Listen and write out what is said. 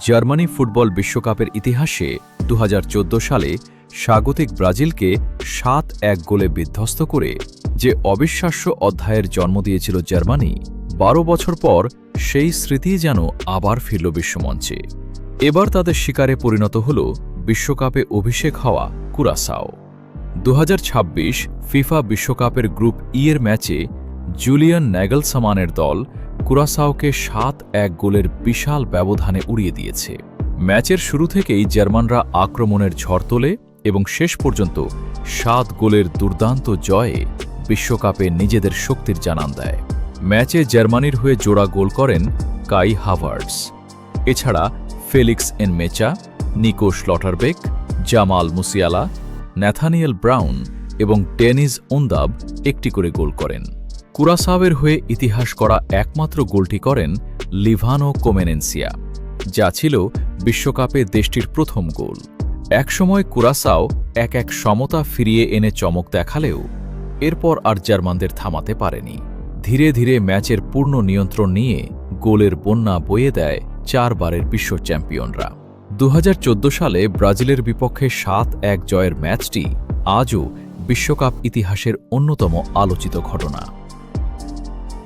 Germany football বিশ্বকাপের ইতিহাসে 2014 সালে স্বাগতিক ব্রাজিলকে 7-1 গোলে বিধ্বস্ত করে যে অবিশ্বাস্য অধ্যায়ের জন্ম দিয়েছিল জার্মানি, 12 বছর পর সেই স্মৃতি যেন আবার ফিরল বিশ্বমঞ্চে। এবার তাদের শিকারে পরিণত হল বিশ্বকাপে অভিষেক হওয়া কুরাসাও। 2026 ফিফা বিশ্বকাপের গ্রুপ ই-এর ম্যাচে জুলিয়ান ন্যাগলসমানের দল কুরাসাওকে 7-1 গোলের বিশাল ব্যবধানে উড়িয়ে দিয়েছে। ম্যাচের শুরু থেকেই জার্মানরা আক্রমণের ঝড় তোলে এবং শেষ পর্যন্ত 7 গোলের দুর্দান্ত জয়ে বিশ্বকাপে নিজেদের শক্তির জানান দেয়। ম্যাচে জার্মানির হয়ে জোড়া গোল করেন কাই হাভার্টস। এছাড়া Felix Nmecha, Nico Schlotterbeck, Jamal Musiala, Nathaniel Brown এবং ডেনিস ওন্দাব একটি করে গোল করেন। কুরাসাওয়ের হয়ে ইতিহাস করা একমাত্র গোলটি করেন লিভানো কোমেনেন্সিয়া, যা ছিল বিশ্বকাপে দেশটির প্রথম গোল। একসময় কুরাসাও 1-1 সমতা ফিরিয়ে এনে চমক দেখালেও এরপর আর জার্মানদের থামাতে পারেনি। ধীরে ধীরে ম্যাচের পূর্ণ নিয়ন্ত্রণ নিয়ে গোলের বন্যা বয়ে দেয় 4 বারের বিশ্ব চ্যাম্পিয়নরা। 2014 সালে ব্রাজিলের বিপক্ষে 7-1 জয়ের ম্যাচটি আজও বিশ্বকাপ ইতিহাসের অন্যতম আলোচিত ঘটনা।